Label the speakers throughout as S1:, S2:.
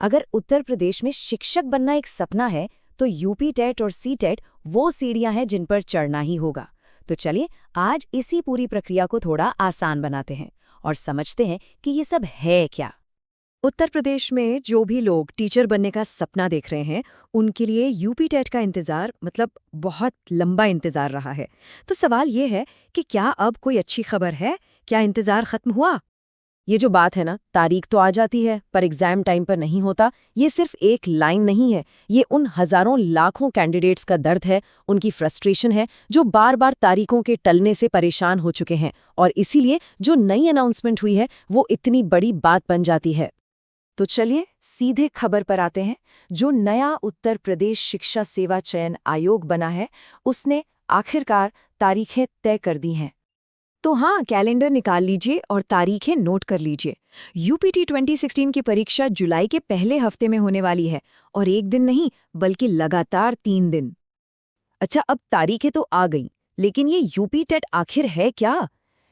S1: अगर उत्तर प्रदेश में शिक्षक बनना एक सपना है, तो यूपी टेट और सी टेट वो सीढ़ियां हैं जिन पर चढ़ना ही होगा। तो चलिए आज इसी पूरी प्रक्रिया को थोड़ा आसान बनाते हैं और समझते हैं कि ये सब है क्या। उत्तर प्रदेश में जो भी लोग टीचर बनने का सपना देख रहे हैं, उनके लिए यूपी टेट का इंतज़ार बहुत लंबा इंतज़ार रहा है। तो सवाल ये है कि क्या अब कोई अच्छी खबर है? क्या इंतज़ार खत्म हुआ?
S2: ये जो बात है ना, तारीख तो आ जाती है पर एग्जाम टाइम पर नहीं होता। ये सिर्फ एक लाइन नहीं है, ये उन हजारों लाखों कैंडिडेट्स का दर्द है, उनकी फ्रस्ट्रेशन है, जो बार बार तारीखों के टलने से परेशान हो चुके हैं। और इसीलिए जो नई अनाउंसमेंट हुई है वो इतनी बड़ी बात बन जाती है।
S1: तो चलिए सीधे खबर पर आते हैं। जो नया उत्तर प्रदेश शिक्षा सेवा चयन आयोग बना है, उसने आखिरकार तारीखें तय कर दी हैं। तो हाँ, कैलेंडर निकाल लीजिए और तारीखें नोट कर लीजिए। यूपीटी 2016 की परीक्षा जुलाई के पहले हफ्ते में होने वाली है, और एक दिन नहीं बल्कि लगातार 3 दिन। अच्छा, अब तारीखें तो आ गईं, लेकिन ये यूपी टेट आखिर है क्या?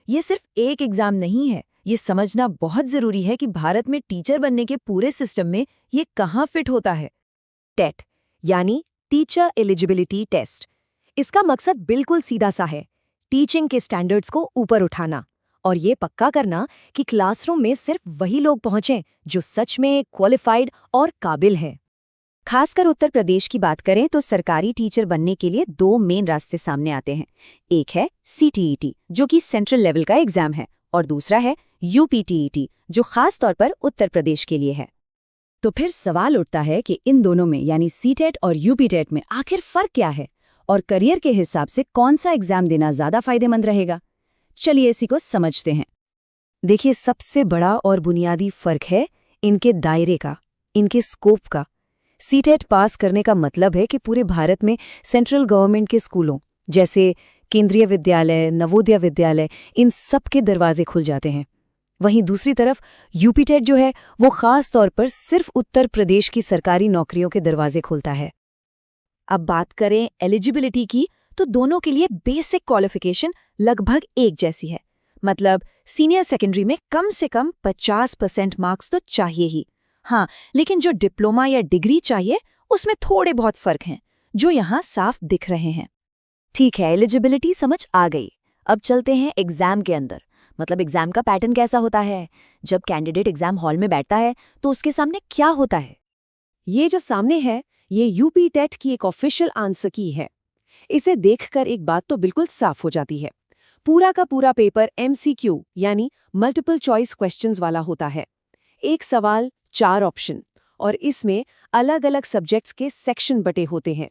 S1: ये सिर्फ एक एग्जाम नहीं है। ये समझना बहुत जरूरी है कि भारत में टीचर बनने के पूरे सिस्टम में ये कहाँ फिट होता है। टेट यानी टीचर एलिजिबिलिटी टेस्ट। इसका मकसद बिल्कुल सीधा सा है, टीचिंग के स्टैंडर्ड्स को ऊपर उठाना और ये पक्का करना कि क्लासरूम में सिर्फ वही लोग पहुंचें जो सच में क्वालिफाइड और काबिल हैं। खासकर उत्तर प्रदेश की बात करें तो सरकारी टीचर बनने के लिए 2 मेन रास्ते सामने आते हैं। एक है सीटीईटी, जो कि सेंट्रल लेवल का एग्जाम है, और दूसरा है यूपीटीईटी, जो खास तौर पर उत्तर प्रदेश के लिए है। तो फिर सवाल उठता है कि इन दोनों में यानी सीटेट और यूपीटेट में आखिर फर्क क्या है, और करियर के हिसाब से कौन सा एग्जाम देना ज्यादा फायदेमंद रहेगा। चलिए इसी को समझते हैं। देखिए, सबसे बड़ा और बुनियादी फर्क है इनके दायरे का, इनके स्कोप का। सीटेट पास करने का मतलब है कि पूरे भारत में सेंट्रल गवर्नमेंट के स्कूलों जैसे केंद्रीय विद्यालय, नवोदय विद्यालय, इन सब के दरवाजे खुल जाते हैं। वहीं दूसरी तरफ यूपीटेट जो है वो खास तौर पर सिर्फ उत्तर प्रदेश की सरकारी नौकरियों के दरवाजे खोलता है। अब बात करें एलिजिबिलिटी की, तो दोनों के लिए बेसिक क्वालिफिकेशन लगभग एक जैसी है। मतलब सीनियर सेकेंडरी में कम से कम 50% मार्क्स तो चाहिए ही। हाँ, लेकिन जो डिप्लोमा या डिग्री चाहिए उसमें थोड़े बहुत फर्क हैं, जो यहाँ साफ दिख रहे हैं। ठीक है, एलिजिबिलिटी समझ आ गई। अब चलते हैं एग्जाम के अंदर। मतलब एग्जाम का पैटर्न कैसा होता है। जब कैंडिडेट एग्जाम हॉल में बैठता है तो उसके सामने क्या होता है?
S2: ये जो सामने है, ये यूपी टेट की एक ऑफिशियल आंसर की है। इसे देखकर एक बात तो बिल्कुल साफ हो जाती है, पूरा का पूरा पेपर एमसीक्यू यानी मल्टीपल चॉइस क्वेश्चंस वाला होता है। एक सवाल 4 ऑप्शन, और इसमें अलग अलग सब्जेक्ट्स के सेक्शन बटे होते हैं।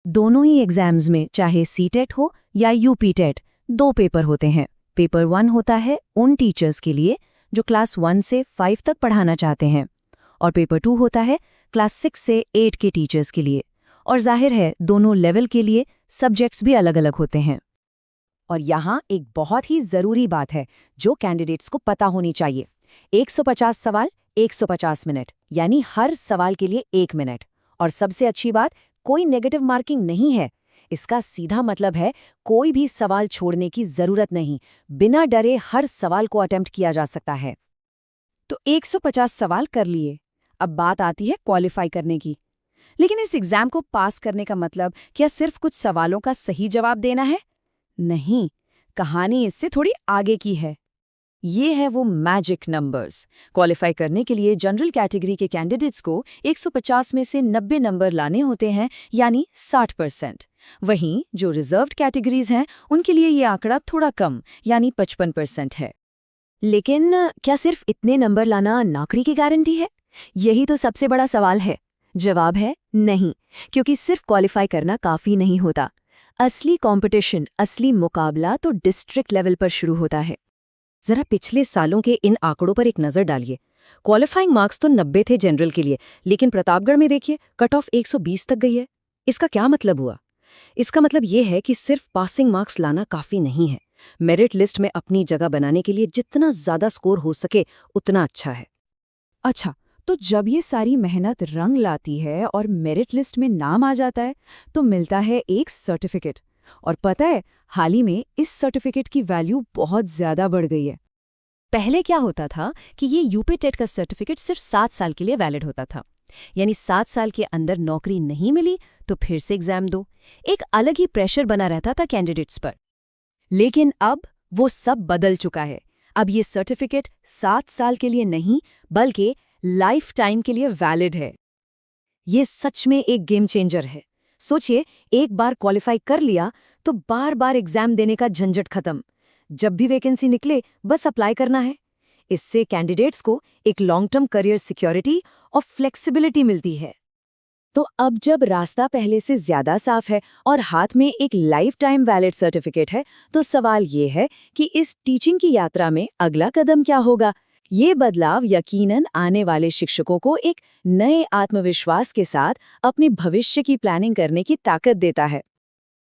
S1: दोनों ही एग्जाम्स में, चाहे सीटेट हो या यूपीटेट, 2 पेपर होते हैं। पेपर 1 होता है उन टीचर्स के लिए जो क्लास 1 से 5 तक पढ़ाना चाहते हैं, और पेपर 2 होता है क्लास 6 से 8 के टीचर्स के लिए। और जाहिर है दोनों लेवल के लिए सब्जेक्ट्स भी अलग अलग होते हैं। और यहाँ एक बहुत ही जरूरी बात है जो कैंडिडेट्स को पता होनी चाहिए। 150 सवाल 150 मिनट, यानी हर सवाल के लिए 1 मिनट। और सबसे अच्छी बात, कोई नेगेटिव मार्किंग नहीं है। इसका सीधा मतलब है कोई भी सवाल छोड़ने की जरूरत नहीं, बिना डरे हर सवाल को अटेम्प्ट किया जा सकता है। तो 150 सवाल कर लिए। अब बात आती है क्वालिफाई करने की। लेकिन इस एग्जाम को पास करने का मतलब क्या सिर्फ कुछ सवालों का सही जवाब देना है? नहीं, कहानी इससे थोड़ी आगे की है। ये है वो मैजिक नंबर्स। क्वालिफाई करने के लिए जनरल कैटेगरी के कैंडिडेट्स को 150 में से 90 नंबर लाने होते हैं, यानी 60%। वहीं जो रिजर्व्ड कैटेगरीज हैं उनके लिए ये आंकड़ा थोड़ा कम, यानी 55% है। लेकिन क्या सिर्फ इतने नंबर लाना नौकरी की गारंटी है? यही तो सबसे बड़ा सवाल है। जवाब है नहीं, क्योंकि सिर्फ क्वालिफाई करना काफी नहीं होता। असली कंपटीशन, असली मुकाबला तो डिस्ट्रिक्ट लेवल पर शुरू होता है। जरा पिछले सालों के इन आंकड़ों पर एक नजर डालिए। क्वालिफाइंग मार्क्स तो 90 थे जनरल के लिए, लेकिन प्रतापगढ़ में देखिए कट ऑफ 120 तक गई है। इसका क्या मतलब हुआ? इसका मतलब ये है कि सिर्फ पासिंग मार्क्स लाना काफी नहीं है। मेरिट लिस्ट में अपनी जगह बनाने के लिए जितना ज्यादा स्कोर हो सके उतना अच्छा है। अच्छा, तो जब ये सारी मेहनत रंग लाती है और मेरिट लिस्ट में नाम आ जाता है, तो मिलता है एक सर्टिफिकेट। और पता है, हाल ही में इस सर्टिफिकेट की वैल्यू बहुत ज्यादा बढ़ गई है।
S2: पहले क्या होता था कि ये यूपी टेट का सर्टिफिकेट सिर्फ 7 साल के लिए वैलिड होता था। यानी 7 साल के अंदर नौकरी नहीं मिली तो फिर से एग्जाम दो। एक अलग ही प्रेशर बना रहता था कैंडिडेट्स पर। लेकिन अब वो सब बदल चुका है। अब ये सर्टिफिकेट 7 साल के लिए नहीं बल्कि लाइफ टाइम के लिए वैलिड है। ये सच में एक गेम चेंजर है। सोचिए, एक बार क्वालिफाई कर लिया तो बार बार एग्जाम देने का झंझट खत्म। जब भी वैकेंसी निकले बस अप्लाई करना है। इससे कैंडिडेट्स को एक लॉन्ग टर्म करियर सिक्योरिटी और फ्लेक्सिबिलिटी मिलती है। तो अब जब रास्ता पहले से ज्यादा साफ है और हाथ में एक लाइफ टाइम वैलिड सर्टिफिकेट है, तो सवाल ये है कि इस टीचिंग की यात्रा में अगला कदम क्या होगा? ये बदलाव यकीनन आने वाले शिक्षकों को एक नए आत्मविश्वास के साथ अपने भविष्य की प्लानिंग करने की ताकत देता है।